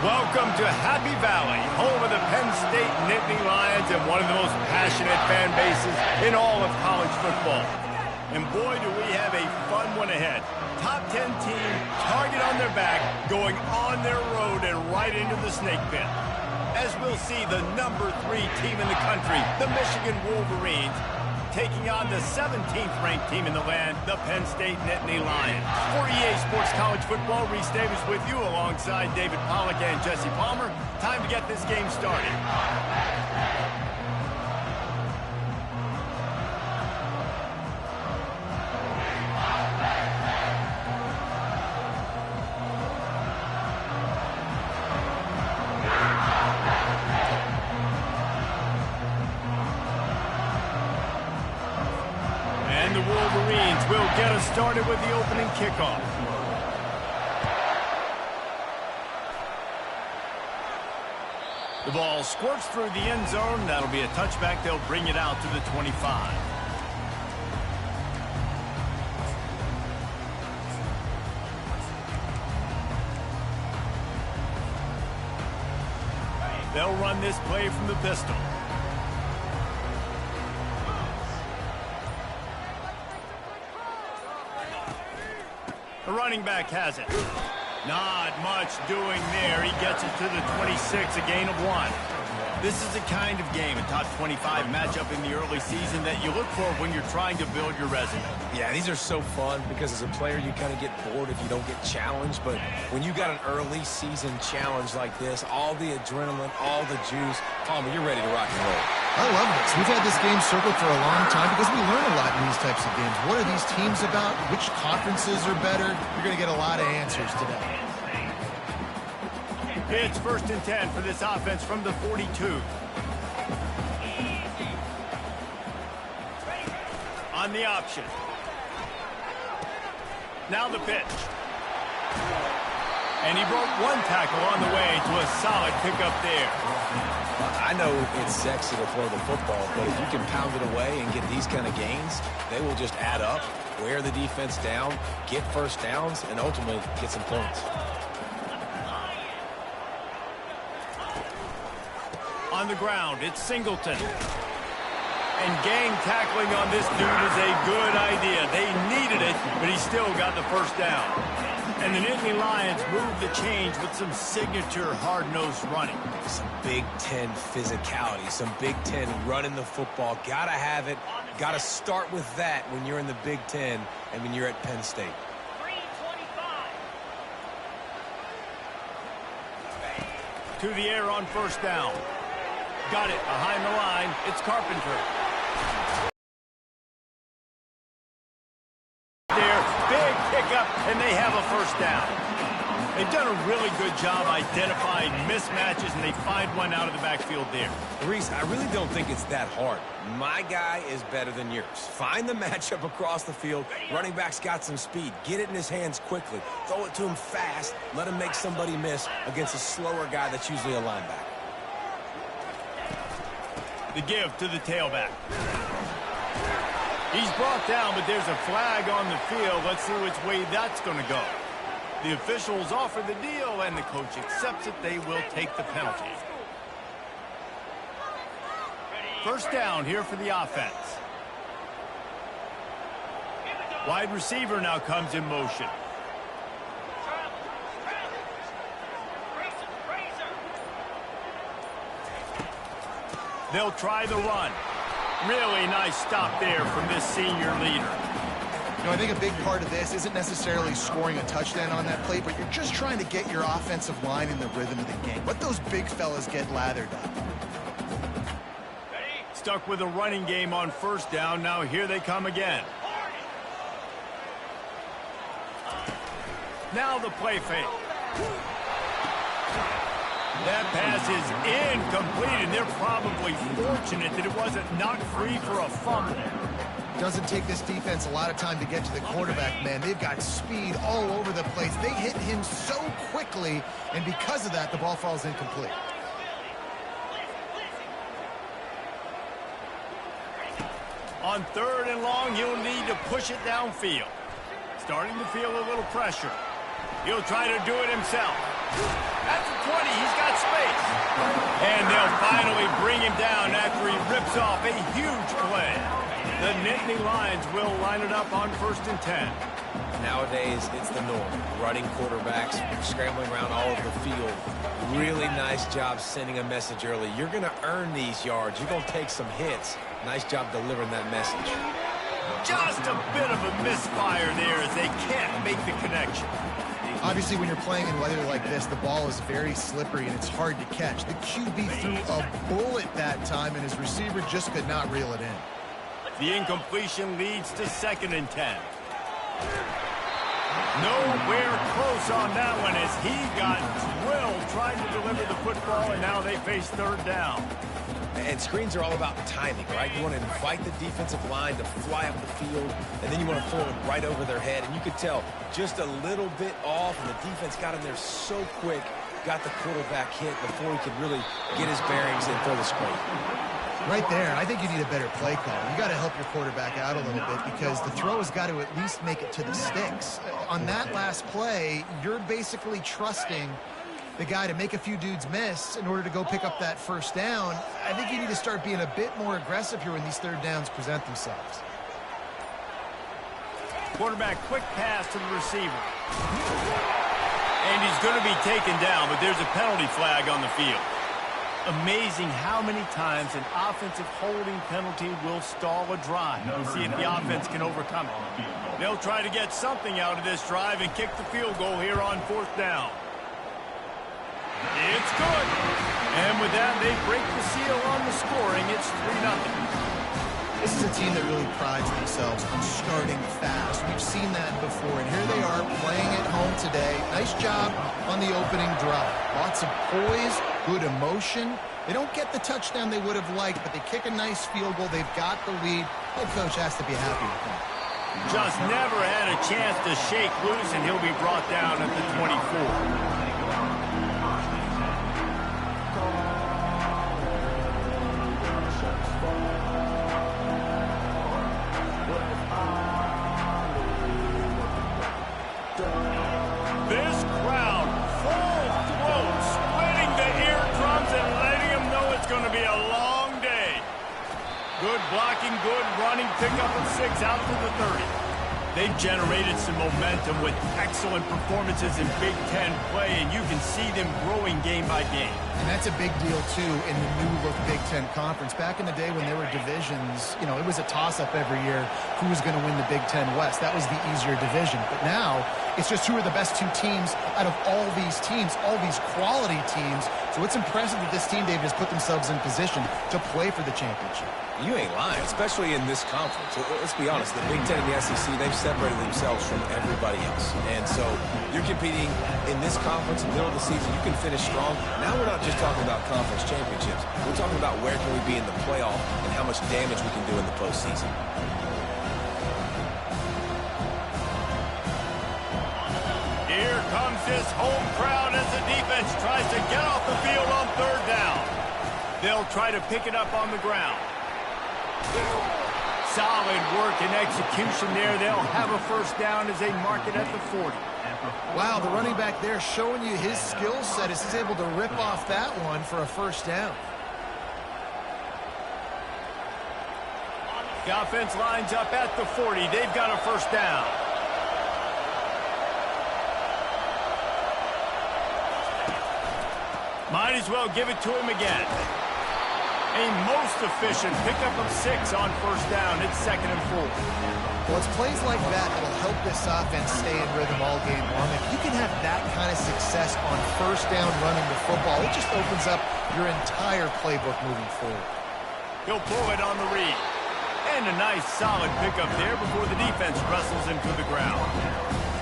Welcome to Happy Valley, home of the Penn State Nittany Lions and one of the most passionate fan bases in all of college football. And boy, do we have a fun one ahead. Top 10 team, target on their back, going on their road and right into the snake pit. As we'll see, the number 3 team in the country, the Michigan Wolverines, taking on the 17th ranked team in the land, the Penn State Nittany Lions. For EA Sports College Football, Reese Davis with you alongside David Pollack and Jesse Palmer. Time to get this game started. And the Wolverines will get us started with the opening kickoff. The ball squirts through the end zone. That'll be a touchback. They'll bring it out to the 25. They'll run this play from the pistol. The running back has it. Not much doing there. He gets it to the 26, a gain of 1. This is the kind of game, a top 25 matchup in the early season that you look for when you're trying to build your resume. Yeah, these are so fun because as a player you kind of get bored if you don't get challenged, but when you got an early season challenge like this, all the adrenaline, all the juice, Palmer, you're ready to rock and roll. I love this. We've had this game circled for a long time because we learn a lot in these types of games. What are these teams about? Which conferences are better? You're going to get a lot of answers today. It's 1st and 10 for this offense from the 42. On the option. Now the pitch. And he broke one tackle on the way to a solid pickup there. I know it's sexy to throw the football, but if you can pound it away and get these kind of gains, they will just add up, wear the defense down, get first downs, and ultimately get some points. On the ground, it's Singleton. And gang tackling on this dude is a good idea. They needed it, but he still got the first down. And the Nittany Lions move the change with some signature hard-nosed running. Some Big Ten physicality, some Big Ten running the football. Gotta have it. Gotta start with that when you're in the Big Ten and when you're at Penn State. To the air on first down. Got it behind the line. It's Carpenter. There, big pickup, and they have a first down. They've done a really good job identifying mismatches, and they find one out of the backfield there. Reese, I really don't think it's that hard. My guy is better than yours. Find the matchup across the field. Running back's got some speed. Get it in his hands quickly. Throw it to him fast. Let him make somebody miss against a slower guy that's usually a linebacker. The give to the tailback. He's brought down, but there's a flag on the field. Let's see which way that's going to go. The officials offer the deal, and the coach accepts it. They will take the penalty. First down here for the offense. Wide receiver now comes in motion. They'll try the run. Really nice stop there from this senior leader. You know, I think a big part of this isn't necessarily scoring a touchdown on that play, but you're just trying to get your offensive line in the rhythm of the game. Let those big fellas get lathered up. Stuck with a running game on first down. Now here they come again. Now the play fake. That pass is incomplete, and they're probably fortunate that it wasn't knocked free for a fumble. Doesn't take this defense a lot of time to get to the quarterback, man. They've got speed all over the place. They hit him so quickly, and because of that, the ball falls incomplete. On 3rd and long, he'll need to push it downfield. Starting to feel a little pressure. He'll try to do it himself. At the 20, he's got space. And they'll finally bring him down after he rips off a huge play. The Nittany Lions will line it up on 1st and 10. Nowadays, it's the norm. Running quarterbacks, scrambling around all over the field. Really nice job sending a message early. You're going to earn these yards. You're going to take some hits. Nice job delivering that message. Just a bit of a misfire there as they can't make the connection. Obviously, when you're playing in weather like this, the ball is very slippery and it's hard to catch. The QB threw a bullet that time, and his receiver just could not reel it in. The incompletion leads to 2nd and 10. Nowhere close on that one as he got drilled trying to deliver the football, and now they face 3rd down. And screens are all about timing, right? You want to invite the defensive line to fly up the field, and then you want to throw it right over their head. And you could tell just a little bit off, and the defense got in there so quick, got the quarterback hit before he could really get his bearings and throw the screen. Right there, I think you need a better play call. You got to help your quarterback out a little bit because the throw has got to at least make it to the sticks. On that last play, you're basically trusting the guy to make a few dudes miss in order to go pick up that 1st down. I think you need to start being a bit more aggressive here when these 3rd downs present themselves. Quarterback quick pass to the receiver. And he's going to be taken down, but there's a penalty flag on the field. Amazing how many times an offensive holding penalty will stall a drive. We'll see if the offense can overcome it. They'll try to get something out of this drive and kick the field goal here on 4th down. It's good. And with that, they break the seal on the scoring. It's 3-0. This is a team that really prides themselves on starting fast. We've seen that before, and here they are playing at home today. Nice job on the opening drive. Lots of poise, good emotion. They don't get the touchdown they would have liked, but they kick a nice field goal. They've got the lead. Head coach has to be happy with that. Just never had a chance to shake loose, and he'll be brought down at the 24. This crowd, full throat, splitting the eardrums and letting them know it's going to be a long day. Good blocking, good running, pick up of 6 out to the 30. They've generated some momentum with excellent performances in Big Ten play, and you can see them growing game by game. And that's a big deal, too, in the new-look Big Ten Conference. Back in the day when there were divisions, you know, it was a toss-up every year who was going to win the Big Ten West. That was the easier division. But now, it's just who are the best 2 teams out of all these teams, all these quality teams. So it's impressive that this team, Dave, has put themselves in position to play for the championship. You ain't lying, especially in this conference. Let's be honest, the Big Ten and the SEC, they've separated themselves from everybody else. And so you're competing in this conference in the middle of the season. You can finish strong. Now we're not just talking about conference championships. We're talking about where can we be in the playoff and how much damage we can do in the postseason. Here comes this home crowd as the defense tries to get off the field on 3rd down. They'll try to pick it up on the ground. Solid work and execution there. They'll have a 1st down as they mark it at the 40. Wow, the running back there showing you his skill set as he's able to rip off that one for a 1st down. The offense lines up at the 40. They've got a 1st down. Might as well give it to him again. A most efficient pickup of 6 on 1st down. It's 2nd and 4. Well, it's plays like that that'll help this offense stay in rhythm all game long. If you can have that kind of success on 1st down running the football, it just opens up your entire playbook moving forward. He'll pull it on the read. And a nice solid pickup there before the defense wrestles him to the ground.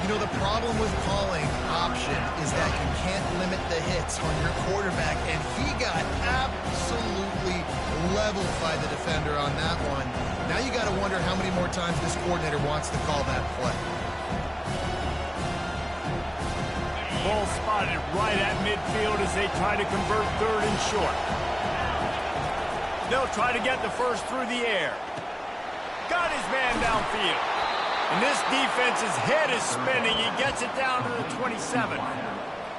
You know, the problem with calling option is that you can't limit the hits on your quarterback, and he got absolutely leveled by the defender on that one. Now you got to wonder how many more times this coordinator wants to call that play. Ball spotted right at midfield as they try to convert 3rd and short. They'll try to get the 1st through the air. Got his man downfield. And this defense's head is spinning. He gets it down to the 27.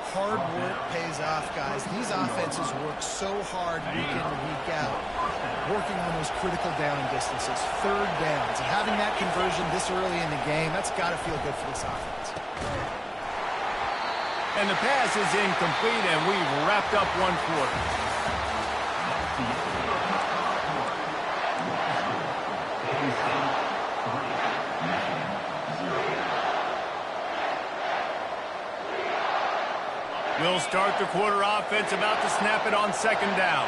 Hard work pays off, guys. These offenses work so hard week in and week out, working on those critical down distances, third downs. And having that conversion this early in the game, that's got to feel good for this offense. And the pass is incomplete, and we've wrapped up one quarter. We'll start the quarter offense, about to snap it on second down.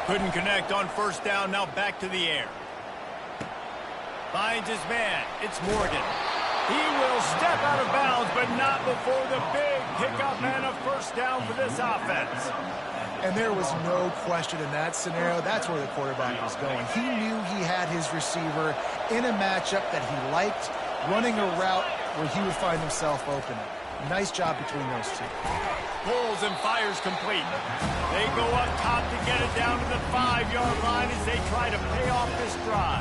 Couldn't connect on first down, now back to the air. Finds his man, it's Morgan. He will step out of bounds, but not before the big pickup and a first down for this offense. And there was no question in that scenario. That's where the quarterback was going. He knew he had his receiver in a matchup that he liked, running a route where he would find himself open. Nice job between those two. Pulls and fires complete. They go up top to get it down to the 5-yard line as they try to pay off this drive.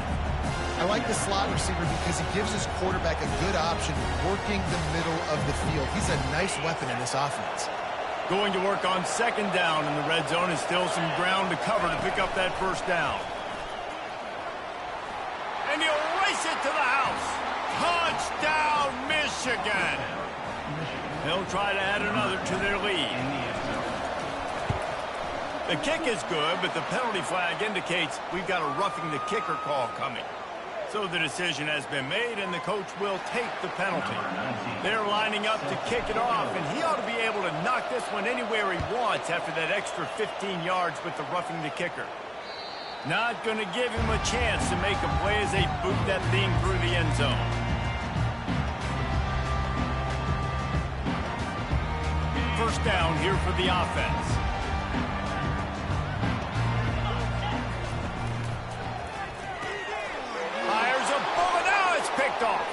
I like the slot receiver because he gives his quarterback a good option working the middle of the field. He's a nice weapon in this offense. Going to work on second down in the red zone, and still some ground to cover to pick up that first down. And he'll race it to the house. Touchdown, Michigan. They'll try to add another to their lead. The kick is good, but the penalty flag indicates we've got a roughing the kicker call coming. So the decision has been made, and the coach will take the penalty. They're lining up to kick it off, and he ought to be able to knock this one anywhere he wants after that extra 15 yards with the roughing the kicker. Not going to give him a chance to make a play as they boot that thing through the end zone. First down here for the offense. Fires a bullet. Now it's picked off.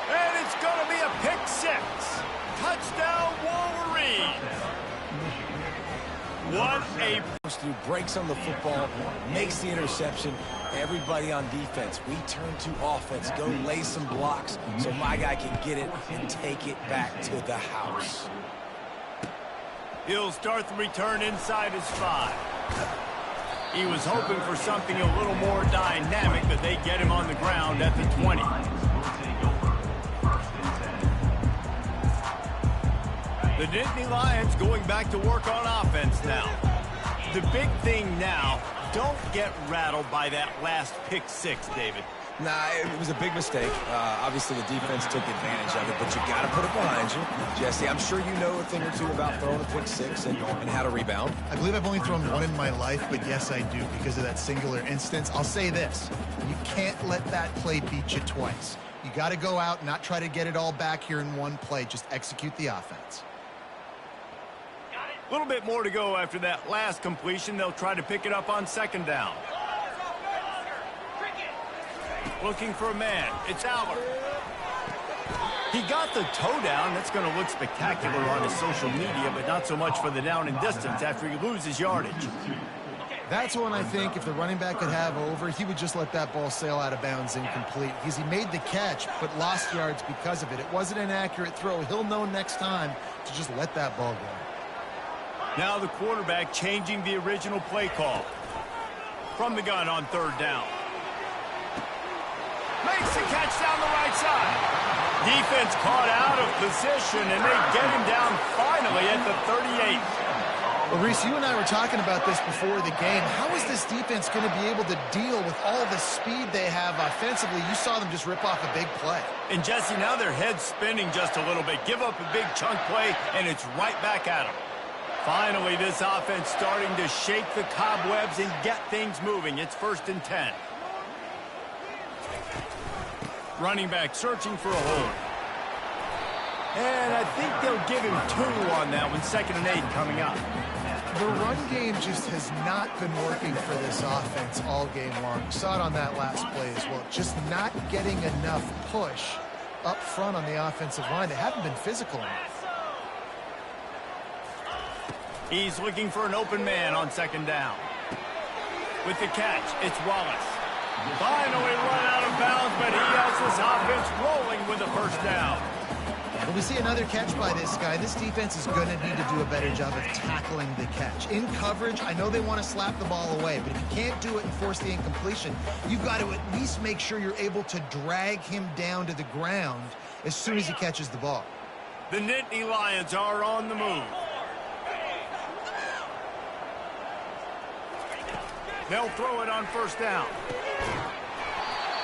And it's going to be a pick six. Touchdown, Wolverines. What a... Breaks on the football, makes the interception. Everybody on defense, we turn to offense. Go lay some blocks so my guy can get it and take it back to the house. He'll start the return inside his 5. He was hoping for something a little more dynamic, but they get him on the ground at the 20. The Nittany Lions going back to work on offense now. The big thing now, don't get rattled by that last pick six, David. Nah, it was a big mistake. Obviously, the defense took advantage of it, but you got to put it behind you. Jesse, I'm sure you know a thing or two about throwing a pick six and how to rebound. I believe I've only thrown one in my life, but yes, I do because of that singular instance. I'll say this. You can't let that play beat you twice. You got to go out and not try to get it all back here in one play. Just execute the offense. A little bit more to go after that last completion. They'll try to pick it up on second down. Looking for a man. It's Aller. He got the toe down. That's going to look spectacular on his social media, but not so much for the down and distance after he loses yardage. That's one I think if the running back could have over, he would just let that ball sail out of bounds incomplete. Because he made the catch, but lost yards because of it. It wasn't an accurate throw. He'll know next time to just let that ball go. Now the quarterback changing the original play call. From the gun on third down. Makes the catch down the right side. Defense caught out of position, and they get him down finally at the 38. Well, Reese, you and I were talking about this before the game. How is this defense going to be able to deal with all the speed they have offensively? You saw them just rip off a big play. And, Jesse, now their head's spinning just a little bit. Give up a big chunk play, and it's right back at them. Finally, this offense starting to shake the cobwebs and get things moving. It's 1st and 10. Running back searching for a hole. And I think they'll give him 2 on that one. 2nd and 8 coming up. The run game just has not been working for this offense all game long. You saw it on that last play as well. Just not getting enough push up front on the offensive line. They haven't been physical enough. He's looking for an open man on 2nd down. With the catch, it's Wallace. Finally run out of bounds, but he has this offense rolling with a first down. Well, we see another catch by this guy. This defense is going to need to do a better job of tackling the catch. In coverage, I know they want to slap the ball away, but if you can't do it and force the incompletion, you've got to at least make sure you're able to drag him down to the ground as soon as he catches the ball. The Nittany Lions are on the move. They'll throw it on first down.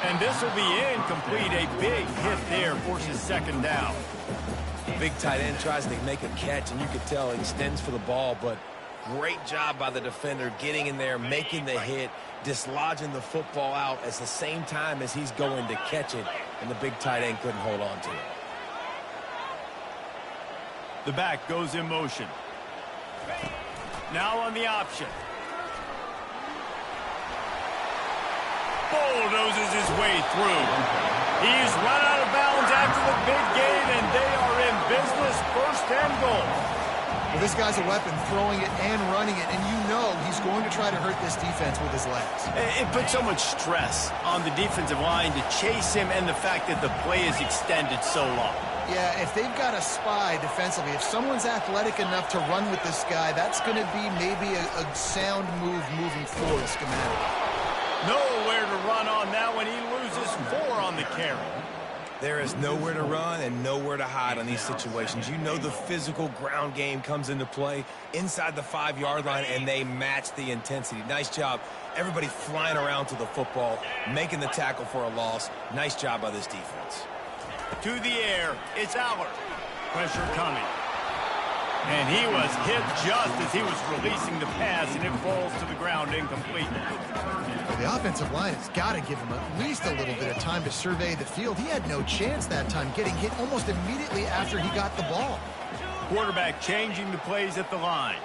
And this will be incomplete. A big hit there forces second down. Big tight end tries to make a catch, and you can tell he extends for the ball, but great job by the defender getting in there, making the hit, dislodging the football out at the same time as he's going to catch it, and the big tight end couldn't hold on to it. The back goes in motion. Now on the option. Bulldozes his way through. He's run out of bounds after the big gain, and they are in business, first and goal. Well, this guy's a weapon, throwing it and running it, and you know he's going to try to hurt this defense with his legs. It puts so much stress on the defensive line to chase him, and the fact that the play is extended so long. Yeah, if they've got a spy defensively, if someone's athletic enough to run with this guy, that's going to be maybe a sound move moving forward schematic. Nowhere to run on that one. He loses 4 on the carry. There is nowhere to run and nowhere to hide on these situations. You know the physical ground game comes into play inside the 5-yard line, and they match the intensity. Nice job. Everybody flying around to the football, making the tackle for a loss. Nice job by this defense. To the air, it's Aller. Pressure coming. And he was hit just as he was releasing the pass, and it falls to the ground incomplete. The offensive line has got to give him at least a little bit of time to survey the field. He had no chance that time, getting hit almost immediately after he got the ball. Quarterback changing the plays at the line.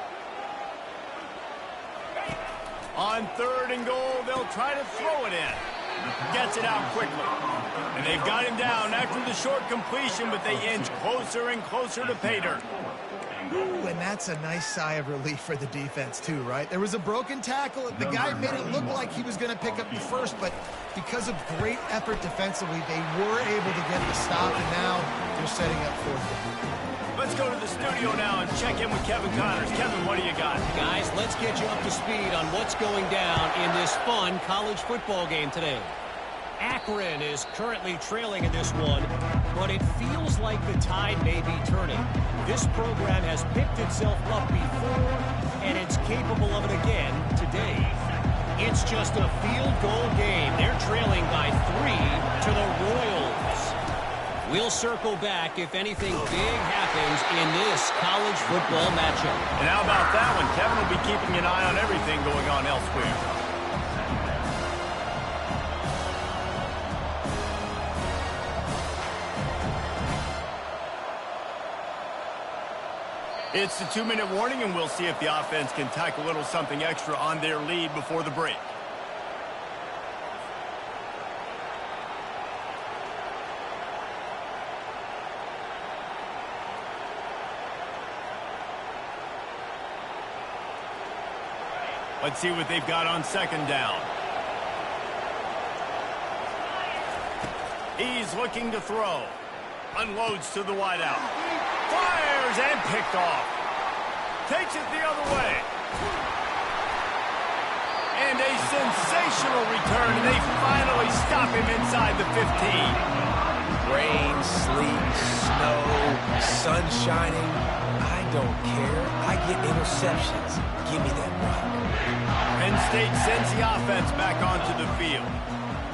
On 3rd and goal, they'll try to throw it in. Gets it out quickly. And they've got him down after the short completion, but they inch closer and closer to pay dirt. Ooh, and that's a nice sigh of relief for the defense, too, right? There was a broken tackle. The guy made it look like he was going to pick up the first, but because of great effort defensively, they were able to get the stop, and now they're setting up 4th. Let's go to the studio now and check in with Kevin Connors. Kevin, what do you got? Guys, let's get you up to speed on what's going down in this fun college football game today. Akron is currently trailing in this one, but it feels like the tide may be turning. This program has picked itself up before, and it's capable of it again today. It's just a field goal game. They're trailing by 3 to the Royals. We'll circle back if anything big happens in this college football matchup. And how about that one? Kevin will be keeping an eye on everything going on elsewhere. It's the 2-minute warning, and we'll see if the offense can tack a little something extra on their lead before the break. Let's see what they've got on 2nd down. He's looking to throw. Unloads to the wideout. Fires and picked off. Takes it the other way. And a sensational return, and they finally stop him inside the 15. Rain, sleet, snow, sun shining. I don't care. I get interceptions. Give me that rock. Penn State sends the offense back onto the field.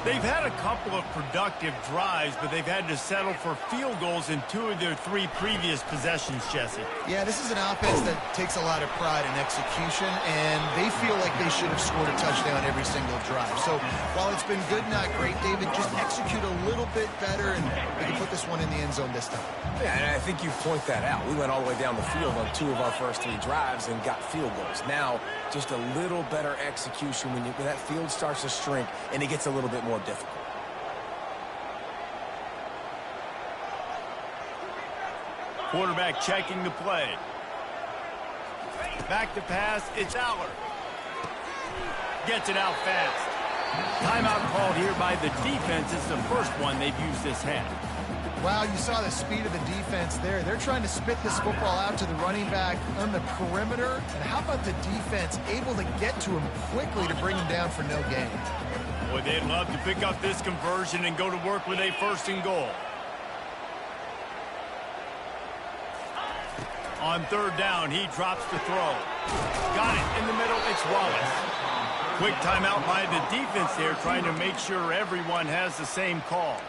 They've had a couple of productive drives, but they've had to settle for field goals in 2 of their 3 previous possessions, Jesse. Yeah, this is an offense that takes a lot of pride in execution, and they feel like they should have scored a touchdown every single drive. So while it's been good, not great, David, just execute a little bit better, and they can put this one in the end zone this time. Yeah, and I think you point that out. We went all the way down the field on 2 of our first 3 drives and got field goals. Now, just a little better execution when that field starts to shrink and it gets a little bit more difficult. Quarterback checking the play. Back to pass, it's Aller. Gets it out fast. Timeout called here by the defense. It's the first one they've used this half. Wow, you saw the speed of the defense there. They're trying to spit this football out to the running back on the perimeter. And how about the defense able to get to him quickly to bring him down for no gain? Boy, they'd love to pick up this conversion and go to work with a 1st and goal. On 3rd down, he drops to throw. Got it in the middle. It's Wallace. Quick timeout by the defense there, trying to make sure everyone has the same call.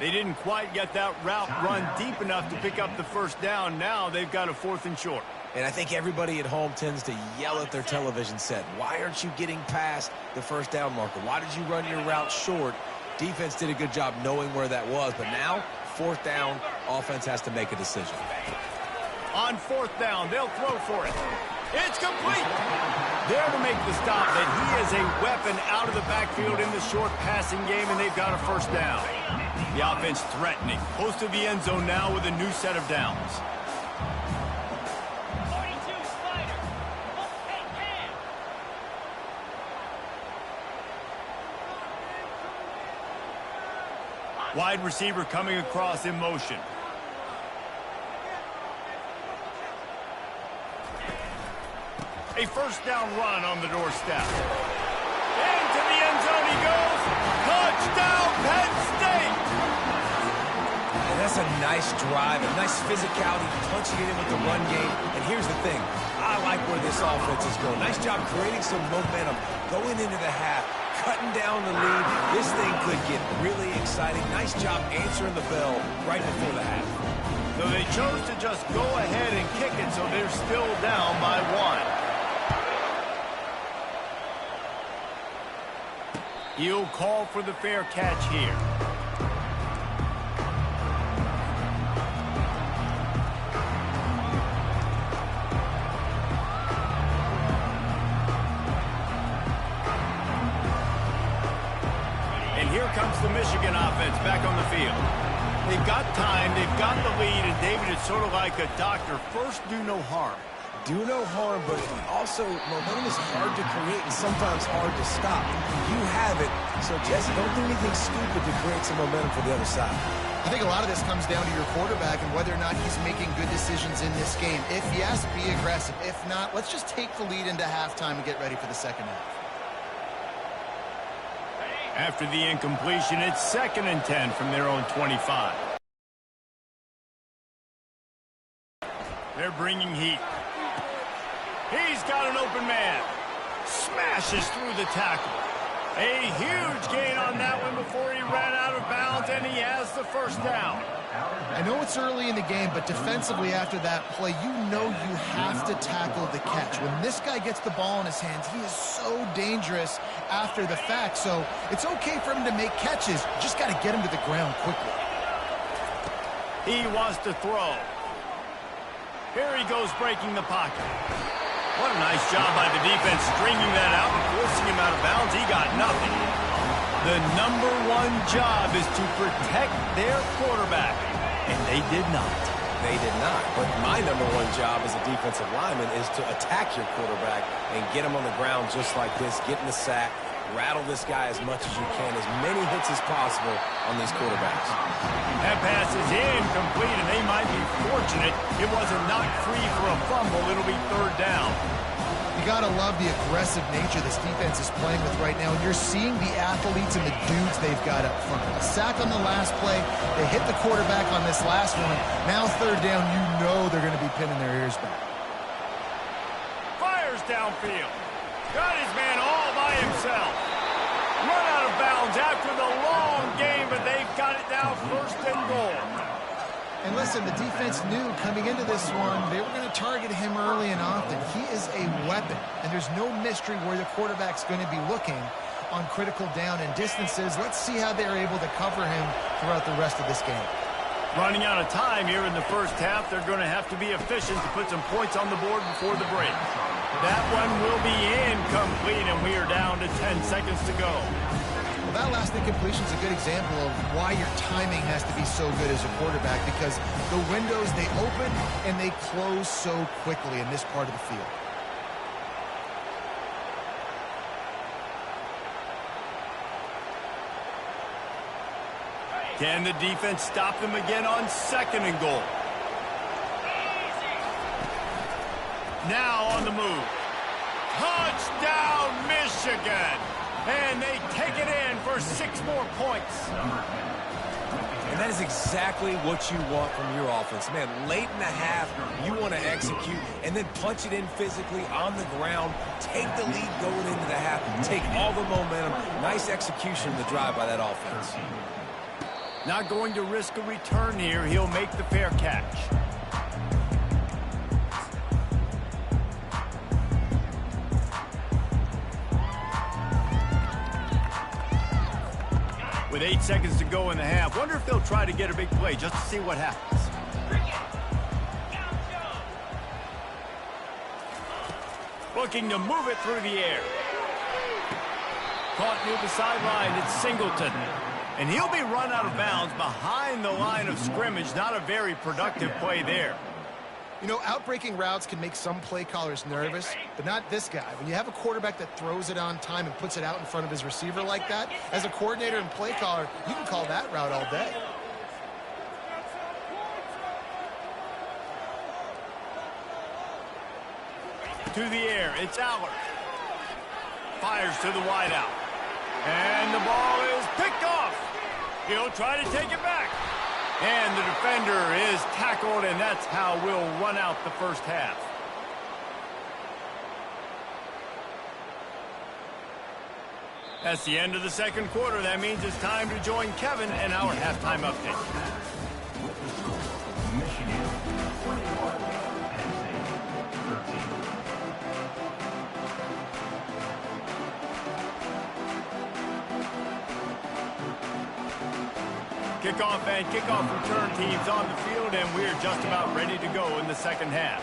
They didn't quite get that route run deep enough to pick up the 1st down. Now they've got a 4th and short. And I think everybody at home tends to yell at their television set. Why aren't you getting past the 1st down marker? Why did you run your route short? Defense did a good job knowing where that was. But now, 4th down, offense has to make a decision. On 4th down, they'll throw for it. It's complete. There to make the stop, that he is a weapon out of the backfield in the short passing game, and they've got a 1st down. The offense threatening. Close to the end zone now with a new set of downs. Wide receiver coming across in motion. A 1st down run on the doorstep. Into the end zone he goes. Touchdown, Penn State! And that's a nice drive, a nice physicality, punching it in with the run game. And here's the thing. I like where this offense is going. Nice job creating some momentum, going into the half, cutting down the lead. This thing could get really exciting. Nice job answering the bell right before the half. So they chose to just go ahead and kick it, so they're still down by 1. He'll call for the fair catch here. And here comes the Michigan offense back on the field. They've got time, they've got the lead, and David, it's sort of like a doctor. First, do no harm. Do no harm, but also momentum is hard to create and sometimes hard to stop. You have it, so Jesse, don't do anything stupid to create some momentum for the other side. I think a lot of this comes down to your quarterback and whether or not he's making good decisions in this game. If yes, be aggressive. If not, let's just take the lead into halftime and get ready for the 2nd half. After the incompletion, it's 2nd and 10 from their own 25. They're bringing heat. He's got an open man. Smashes through the tackle. A huge gain on that one before he ran out of bounds, and he has the 1st down. I know it's early in the game, but defensively after that play, you know you have to tackle the catch. When this guy gets the ball in his hands, he is so dangerous after the fact. So it's okay for him to make catches. You just got to get him to the ground quickly. He wants to throw. Here he goes breaking the pocket. What a nice job by the defense stringing that out and forcing him out of bounds. He got nothing. The #1 job is to protect their quarterback, and they did not. They did not. But my #1 job as a defensive lineman is to attack your quarterback and get him on the ground just like this, get in the sack, rattle this guy as much as you can, as many hits as possible on these quarterbacks. That pass is incomplete, and they might be fortunate it wasn't knocked free for a fumble. It'll be 3rd down. You got to love the aggressive nature this defense is playing with right now, and you're seeing the athletes and the dudes they've got up front. A sack on the last play. They hit the quarterback on this last one. Now 3rd down, you know they're going to be pinning their ears back. Fires downfield. Got his man all by himself. Run out of bounds after the long game, but they've got it now 1st and goal. And listen, the defense knew coming into this one, they were going to target him early and often. He is a weapon, and there's no mystery where the quarterback's going to be looking on critical down and distances. Let's see how they're able to cover him throughout the rest of this game. Running out of time here in the 1st half, they're going to have to be efficient to put some points on the board before the break. That one will be incomplete, and we are down to 10 seconds to go. Well, that last incompletion is a good example of why your timing has to be so good as a quarterback, because the windows, they open and they close so quickly in this part of the field. Can the defense stop them again on 2nd and goal? Now on the move. Touchdown, Michigan! And they take it in for 6 more points. And that is exactly what you want from your offense. Man, late in the half, you want to execute and then punch it in physically on the ground. Take the lead going into the half. Take all the momentum. Nice execution of the drive by that offense. Not going to risk a return here. He'll make the fair catch. With 8 seconds to go in the half, wonder if they'll try to get a big play just to see what happens. Looking to move it through the air. Caught near the sideline, it's Singleton. And he'll be run out of bounds behind the line of scrimmage. Not a very productive play there. You know, outbreaking routes can make some play callers nervous, but not this guy. When you have a quarterback that throws it on time and puts it out in front of his receiver like that, as a coordinator and play caller, you can call that route all day. To the air, it's Allard. Fires to the wideout. And the ball is picked off. He'll try to take it back. And the defender is tackled, and that's how we'll run out the first half. That's the end of the 2nd quarter. That means it's time to join Kevin and our halftime update. Michigan 21, Penn State 13. Kickoff and kickoff return teams on the field, and we're just about ready to go in the 2nd half.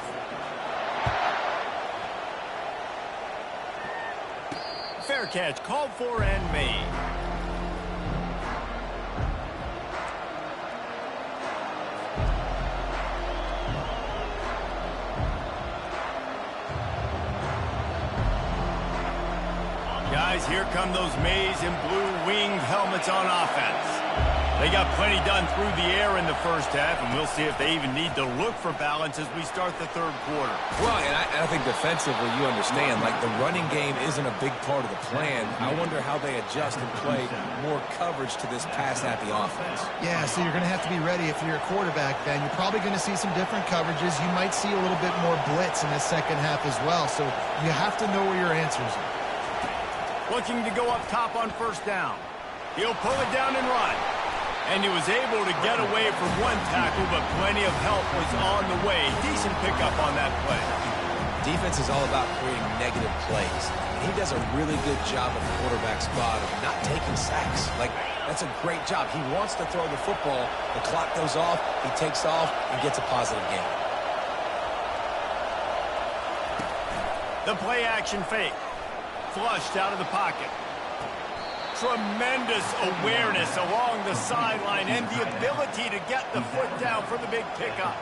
Fair catch called for and made. Guys, here come those maize and blue winged helmets on offense. They got plenty done through the air in the first half, and we'll see if they even need to look for balance as we start the 3rd quarter. Well, and I think defensively, you understand, like the running game isn't a big part of the plan. I wonder how they adjust and play more coverage to this pass-happy offense. Yeah, so you're going to have to be ready if you're a quarterback, Ben. You're probably going to see some different coverages. You might see a little bit more blitz in the 2nd half as well, so you have to know where your answers are. Looking to go up top on 1st down. He'll pull it down and run. And he was able to get away from one tackle, but plenty of help was on the way. Decent pickup on that play. Defense is all about creating negative plays. And he does a really good job at the quarterback spot of not taking sacks. Like, that's a great job. He wants to throw the football. The clock goes off, he takes off, and gets a positive gain. The play action fake. Flushed out of the pocket. Tremendous awareness along the sideline and the ability to get the foot down for the big pickup.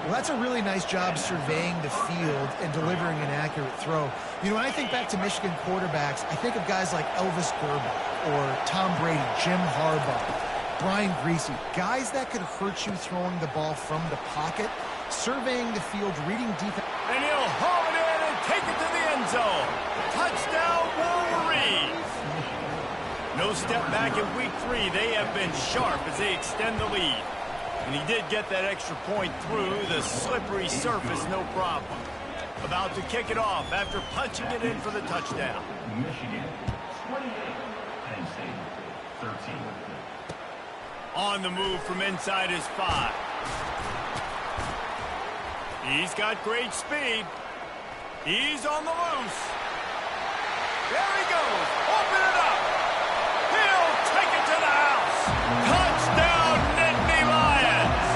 Well, that's a really nice job surveying the field and delivering an accurate throw. You know, when I think back to Michigan quarterbacks, I think of guys like Elvis Gerber or Tom Brady, Jim Harbaugh, Brian Greasy, guys that could hurt you throwing the ball from the pocket, surveying the field, reading defense. And he'll haul it in and take it to the end zone. Touchdown, Wolverines. No step back in week 3. They have been sharp as they extend the lead. And he did get that extra point through the slippery surface, no problem. About to kick it off after punching it in for the touchdown. Michigan 28, Penn State 13. On the move from inside his 5. He's got great speed. He's on the loose. There he goes. Open it up. He'll take it to the house. Touchdown, Nittany Lions.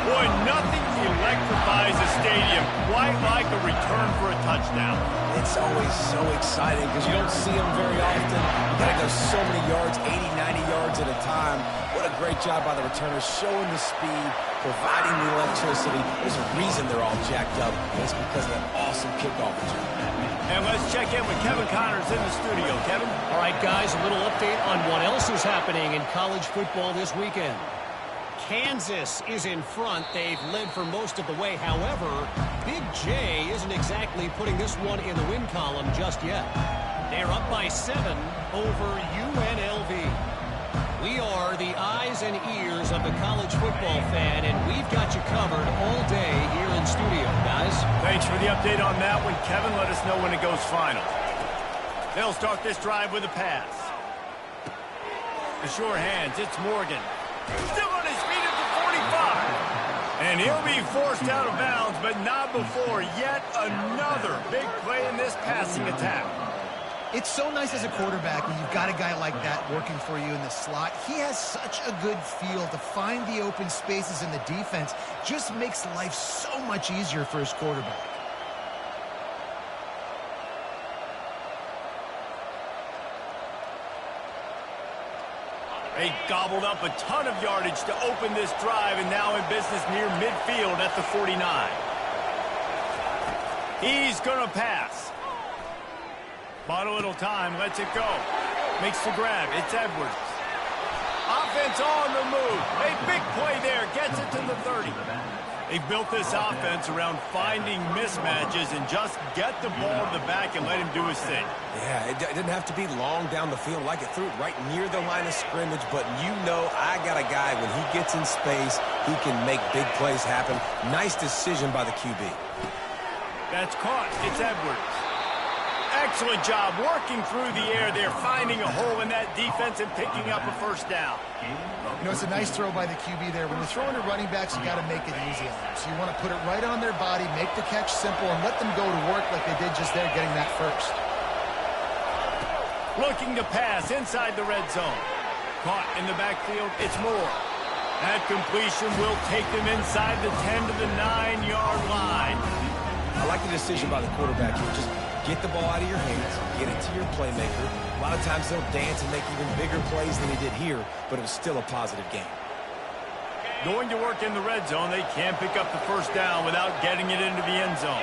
Boy, nothing electrifies a stadium quite like a return for a touchdown. It's always so exciting because you don't see them very often. You got to go so many yards, 80, 90 yards at a time. What a great job by the returners, showing the speed, providing the electricity. There's a reason they're all jacked up, and it's because of that awesome kickoff return. And let's check in with Kevin Connors in the studio. Kevin? All right, guys, a little update on what else is happening in college football this weekend. Kansas is in front. They've led for most of the way. However, Big J isn't exactly putting this one in the win column just yet. They're up by 7 over UNLV. We are the eyes and ears of the college football fan, and we've got you covered all day here in studio, guys. Thanks for the update on that one, Kevin. Let us know when it goes final. They'll start this drive with a pass. The sure hands, it's Morgan. Still on his feet at the 45. And he'll be forced out of bounds, but not before yet another big play in this passing attack. It's so nice as a quarterback when you've got a guy like that working for you in the slot. He has such a good feel to find the open spaces in the defense. Just makes life so much easier for his quarterback. They gobbled up a ton of yardage to open this drive, and now in business near midfield at the 49. He's going to pass. Bought a little time, lets it go. Makes the grab, it's Edwards. Offense on the move. A big play there, gets it to the 30. They've built this offense around finding mismatches and just get the ball to the back and let him do his thing. Yeah, it didn't have to be long down the field. Like it threw it right near the line of scrimmage, but you know I got a guy, when he gets in space, he can make big plays happen. Nice decision by the QB. That's caught. It's Edwards. Excellent job working through the air there, finding a hole in that defense and picking up a first down. You know, it's a nice throw by the QB there. When you're throwing to running backs, you got to make it easy on them. So you want to put it right on their body, make the catch simple, and let them go to work like they did just there, getting that first. Looking to pass inside the red zone. Caught in the backfield, it's Moore. That completion will take them inside the 10 to the 9-yard line. I like the decision by the quarterback here. Just get the ball out of your hands, get it to your playmaker. A lot of times they'll dance and make even bigger plays than he did here, but it was still a positive game. Going to work in the red zone. They can't pick up the first down without getting it into the end zone.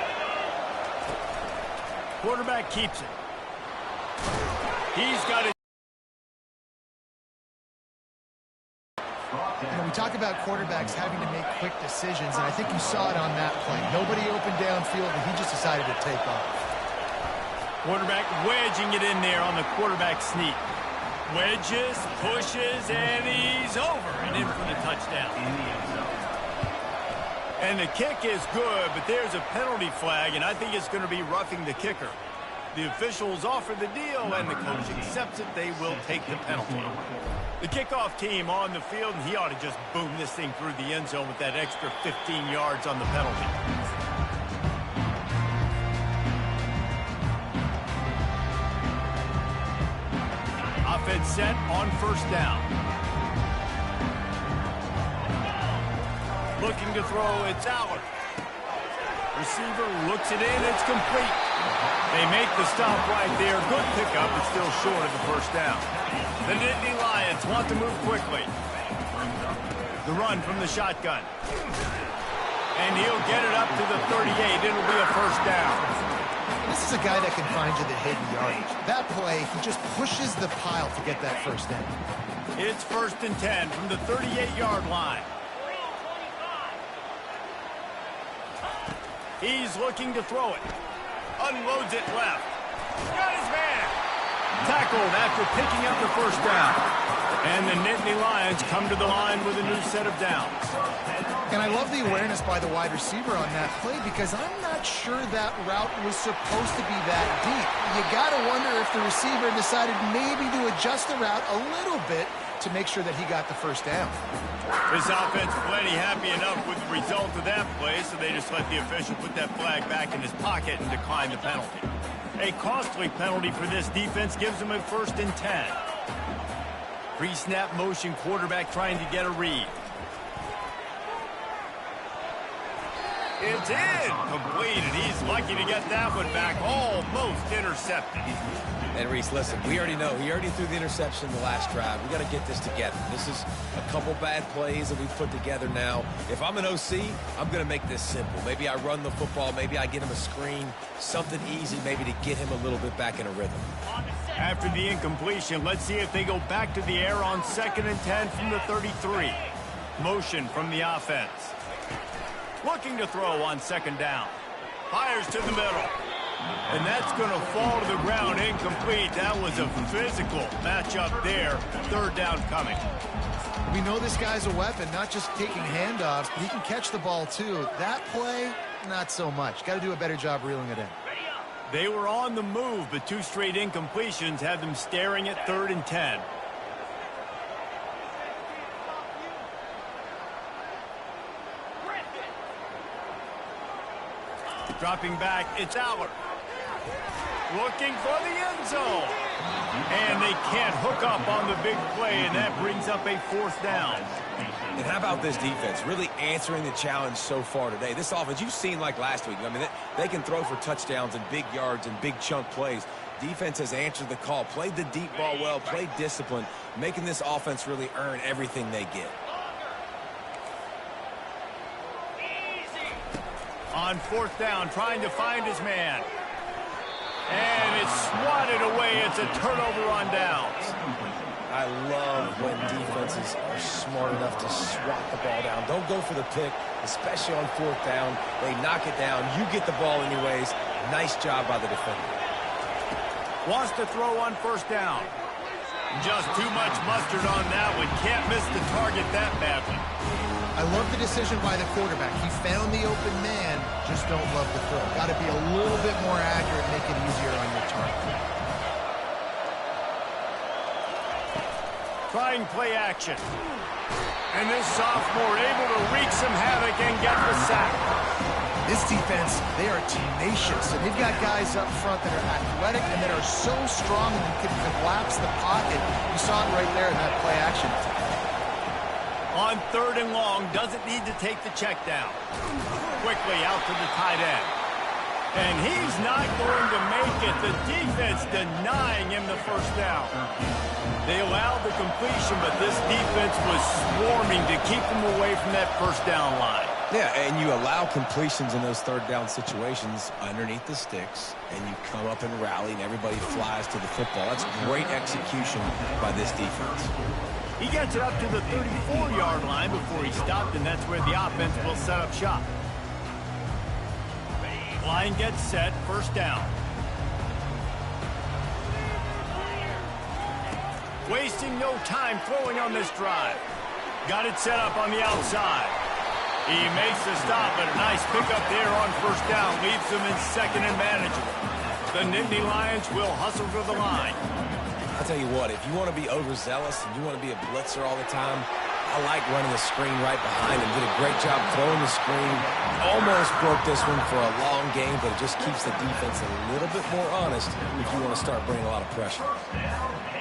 Quarterback keeps it. He's got it. You know, we talk about quarterbacks having to make quick decisions, and I think you saw it on that play. Nobody opened downfield, and he just decided to take off. Quarterback wedging it in there on the quarterback sneak. Wedges, pushes, and he's over and in for the touchdown. And the kick is good, but there's a penalty flag, and I think it's going to be roughing the kicker. The officials offer the deal, and the coach accepts it. They will take the penalty. The kickoff team on the field, and he ought to just boom this thing through the end zone with that extra 15 yards on the penalty. Offense set on first down. Looking to throw, it's Aller. Receiver looks it in, it's complete. They make the stop right there. Good pickup, but still short of the first down. The Nittany Lions want to move quickly. The run from the shotgun. And he'll get it up to the 38. It'll be a first down. This is a guy that can find you the hidden yardage. That play, he just pushes the pile to get that first down. It's 1st and 10 from the 38-yard line. He's looking to throw it. Unloads it left. Got his man. Tackled after picking up the first down. And the Nittany Lions come to the line with a new set of downs. And I love the awareness by the wide receiver on that play, because I'm not sure that route was supposed to be that deep. You got to wonder if the receiver decided maybe to adjust the route a little bit to make sure that he got the first down. This offense plenty happy enough with the result of that play, so they just let the official put that flag back in his pocket and decline the penalty. A costly penalty for this defense gives them a 1st and 10. Pre-snap motion, quarterback trying to get a read. It's in. Complete, and he's lucky to get that one back. Almost intercepted. And Reese, listen, we already know he already threw the interception the last drive. We got to get this together. This is a couple bad plays that we've put together now. If I'm an OC, I'm going to make this simple. Maybe I run the football. Maybe I get him a screen. Something easy maybe to get him a little bit back in a rhythm. After the incompletion, let's see if they go back to the air on 2nd and 10 from the 33. Motion from the offense. Looking to throw on 2nd down. Fires to the middle. And that's going to fall to the ground incomplete. That was a physical matchup there. 3rd down coming. We know this guy's a weapon, not just taking handoffs, but he can catch the ball too. That play, not so much. Got to do a better job reeling it in. They were on the move, but 2 straight incompletions had them staring at 3rd and 10. Dropping back, it's Allard. Looking for the end zone. And they can't hook up on the big play, and that brings up a 4th down. And how about this defense? Really answering the challenge so far today. This offense, you've seen like last week. I mean, they can throw for touchdowns and big yards and big chunk plays. Defense has answered the call, played the deep ball well, played discipline, making this offense really earn everything they get. On 4th down, trying to find his man. And it's swatted away. It's a turnover on downs. I love when defenses are smart enough to swat the ball down. Don't go for the pick, especially on 4th down. They knock it down. You get the ball anyways. Nice job by the defender. Wants to throw on 1st down. Just too much mustard on that one. Can't miss the target that badly. I love the decision by the quarterback. He found the open man, just don't love the throw. Got to be a little bit more accurate, make it easier on your target. Trying play action. And this sophomore able to wreak some havoc and get the sack. This defense, they are tenacious, and they've got guys up front that are athletic and that are so strong and can collapse the pocket. You saw it right there in that play action. On 3rd and long, doesn't need to take the check down. Quickly out to the tight end. And he's not going to make it. The defense denying him the 1st down. They allowed the completion, but this defense was swarming to keep him away from that 1st down line. Yeah, and you allow completions in those 3rd down situations underneath the sticks, and you come up and rally, and everybody flies to the football. That's great execution by this defense. He gets it up to the 34-yard line before he stopped, and that's where the offense will set up shop. Line gets set, 1st down. Wasting no time throwing on this drive. Got it set up on the outside. He makes the stop, but a nice pickup there on 1st down. Leaves them in 2nd and manageable. The Nittany Lions will hustle to the line. I'll tell you what, if you want to be overzealous and you want to be a blitzer all the time, I like running the screen right behind him. Did a great job throwing the screen. Almost broke this one for a long game, but it just keeps the defense a little bit more honest if you want to start bringing a lot of pressure.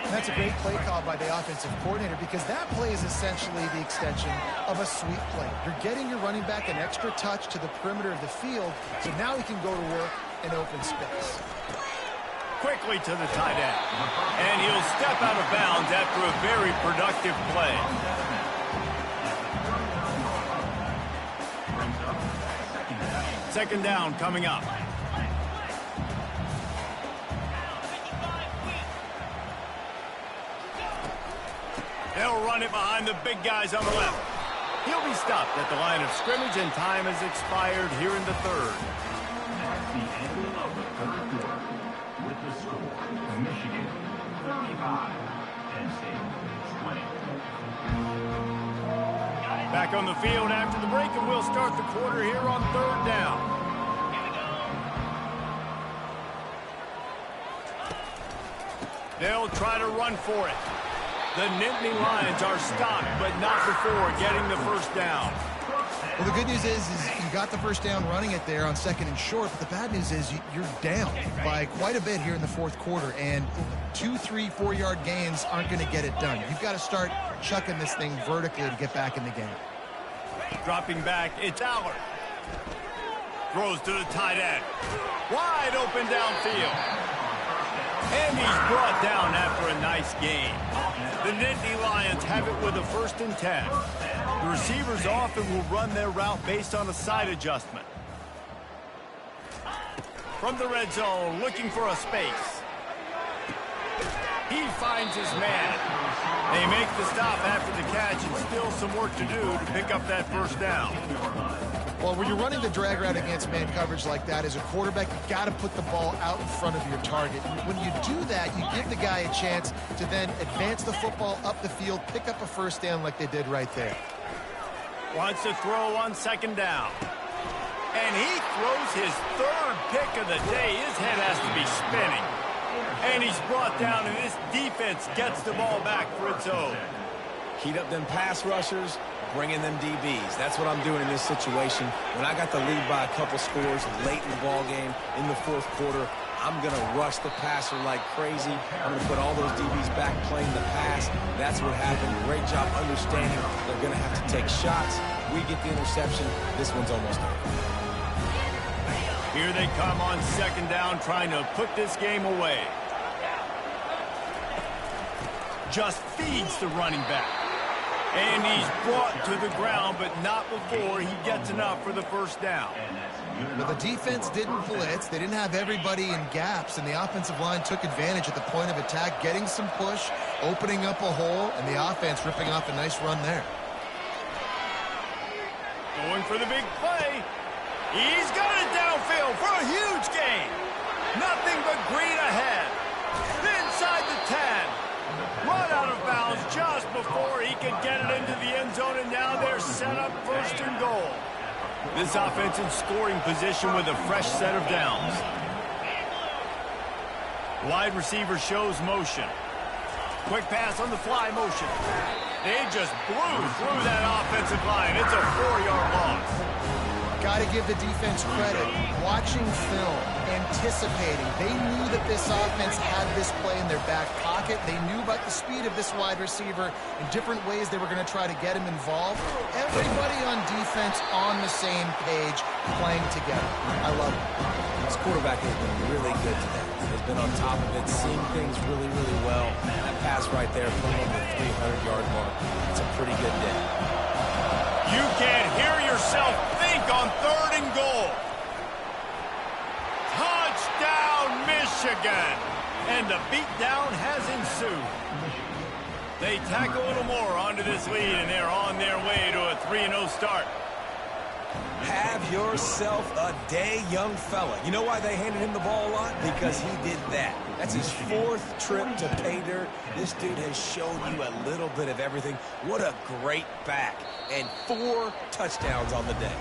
And that's a great play call by the offensive coordinator because that play is essentially the extension of a sweep play. You're getting your running back an extra touch to the perimeter of the field, so now he can go to work in open space. Quickly to the tight end. And he'll step out of bounds after a very productive play. Second down coming up. They'll run it behind the big guys on the left. He'll be stopped at the line of scrimmage, and time has expired here in the 3rd. That's the end of the 3rd quarter. With the score, Michigan 35, Penn State 20. Back on the field after the break, and we'll start the quarter here on 3rd down. They'll try to run for it. The Nittany Lions are stopped, but not before getting the 1st down. Well, the good news is you got the 1st down running it there on 2nd and short, but the bad news is you're down by quite a bit here in the 4th quarter, and 2, 3, 4-yard gains aren't going to get it done. You've got to start chucking this thing vertically to get back in the game. Dropping back, it's Allard. Throws to the tight end. Wide open downfield. And he's brought down after a nice gain. The Nittany Lions have it with a 1st and 10. The receivers often will run their route based on a side adjustment. From the red zone, looking for a space. He finds his man. They make the stop after the catch and still some work to do to pick up that 1st down. Well, when you're running the drag route against man coverage like that, as a quarterback, you've got to put the ball out in front of your target. When you do that, you give the guy a chance to then advance the football up the field, pick up a 1st down like they did right there. Wants to throw on 2nd down. And he throws his 3rd pick of the day. His head has to be spinning. And he's brought down, and this defense gets the ball back for its own. Heat up them pass rushers, bring in them DBs. That's what I'm doing in this situation. When I got the lead by a couple scores late in the ball game, in the 4th quarter, I'm going to rush the passer like crazy. I'm going to put all those DBs back playing the pass. That's what happened. Great job understanding they're going to have to take shots. We get the interception. This one's almost over. Here they come on 2nd down, trying to put this game away. Just feeds the running back. And he's brought to the ground, but not before he gets enough for the 1st down. Well, the defense didn't blitz. They didn't have everybody in gaps, and the offensive line took advantage at the point of attack, getting some push, opening up a hole, and the offense ripping off a nice run there. Going for the big play. He's got it downfield for a huge gain. Nothing but green ahead. Inside the 10. Run out of bounds just before he could get it into the end zone, and now they're set up 1st and goal. This offense in scoring position with a fresh set of downs. Wide receiver shows motion. Quick pass on the fly motion. They just blew through that offensive line. It's a 4-yard loss. Got to give the defense credit. Watching film, anticipating. They knew that this offense had this play in their back pocket. They knew about the speed of this wide receiver in different ways they were going to try to get him involved. Everybody on defense on the same page, playing together. I love it. This quarterback has been really good today. He's been on top of it, seeing things really, really well. That pass right there, putting on the 300-yard mark. It's a pretty good day. You can't hear yourself think on 3rd and goal. Touchdown, Michigan. And the beatdown has ensued. They tack a little more onto this lead, and they're on their way to a 3-0 start. Have yourself a day, young fella. You know why they handed him the ball a lot? Because he did that. That's his 4th trip to pay dirt. This dude has shown you a little bit of everything. What a great back. And 4 touchdowns on the day.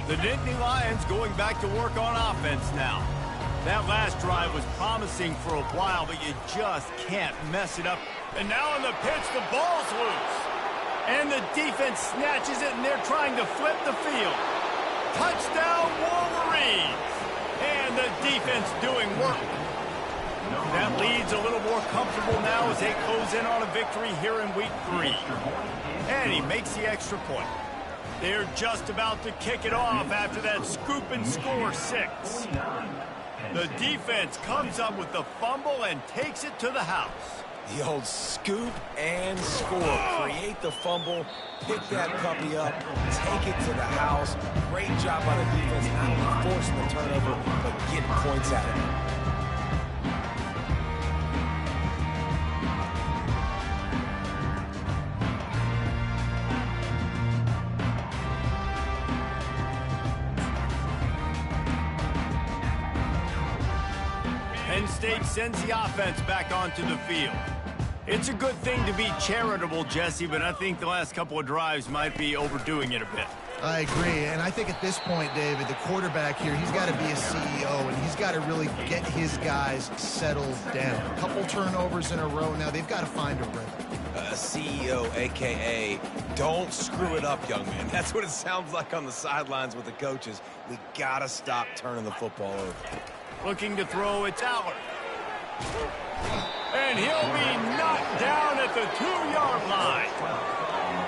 The Nittany Lions going back to work on offense now. That last drive was promising for a while, but you just can't mess it up. And now on the pitch, the ball's loose. And the defense snatches it, and they're trying to flip the field. Touchdown, Wolverines! And the defense doing work. That lead's a little more comfortable now as they close in on a victory here in week 3. And he makes the extra point. They're just about to kick it off after that scoop and score 6. The defense comes up with the fumble and takes it to the house. The old scoop and score. Create the fumble, pick that puppy up, take it to the house. Great job by the defense, not only forcing the turnover, but getting points out of it. Penn State sends the offense back onto the field. It's a good thing to be charitable, Jesse, but I think the last couple of drives might be overdoing it a bit. I agree, and I think at this point, David, the quarterback here, he's got to be a CEO, and he's got to really get his guys settled down. A couple turnovers in a row now. They've got to find a rhythm. CEO, a.k.a. don't screw it up, young man. That's what it sounds like on the sidelines with the coaches. We got to stop turning the football over. Looking to throw, it's Aller. And he'll be knocked down at the 2-yard line.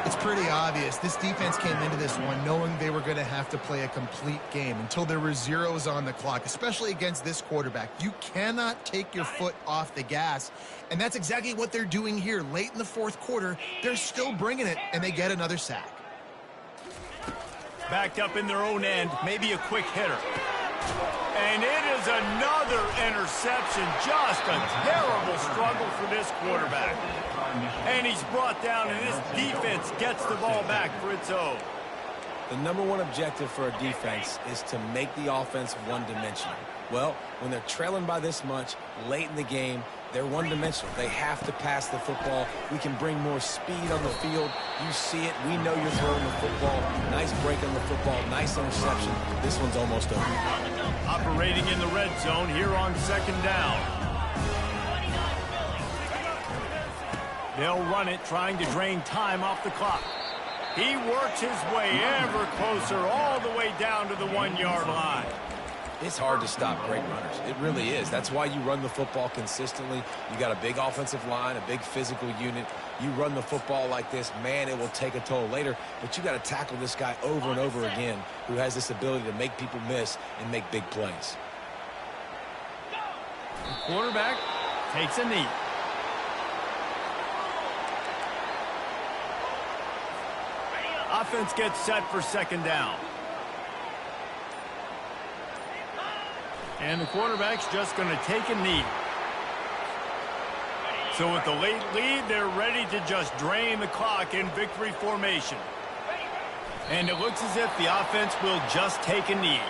It's pretty obvious. This defense came into this one knowing they were going to have to play a complete game until there were zeros on the clock, especially against this quarterback. You cannot take your foot off the gas, and that's exactly what they're doing here. Late in the fourth quarter, they're still bringing it, and they get another sack. Backed up in their own end, maybe a quick hitter. And it is another interception. Just a terrible struggle for this quarterback. And he's brought down, and this defense gets the ball back for its own. The number one objective for a defense is to make the offense one-dimensional. Well, when they're trailing by this much late in the game, they're one-dimensional. They have to pass the football. We can bring more speed on the field. You see it. We know you're throwing the football. Nice break on the football. Nice interception. This one's almost over. Operating in the red zone here on second down. They'll run it, trying to drain time off the clock. He works his way ever closer all the way down to the 1-yard line. It's hard to stop great runners. It really is. That's why you run the football consistently. You got a big offensive line, a big physical unit. You run the football like this, man, it will take a toll later. But you got to tackle this guy over and over again who has this ability to make people miss and make big plays. The quarterback takes a knee. Offense gets set for second down. And the quarterback's just going to take a knee. So with the late lead, they're ready to just drain the clock in victory formation. And it looks as if the offense will just take a knee.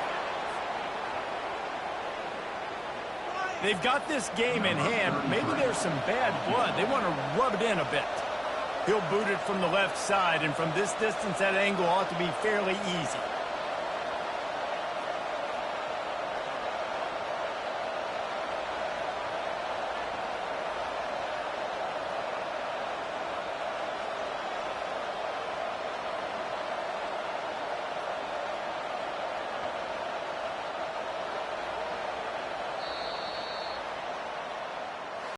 They've got this game in hand, but maybe there's some bad blood. They want to rub it in a bit. He'll boot it from the left side, and from this distance, that angle ought to be fairly easy.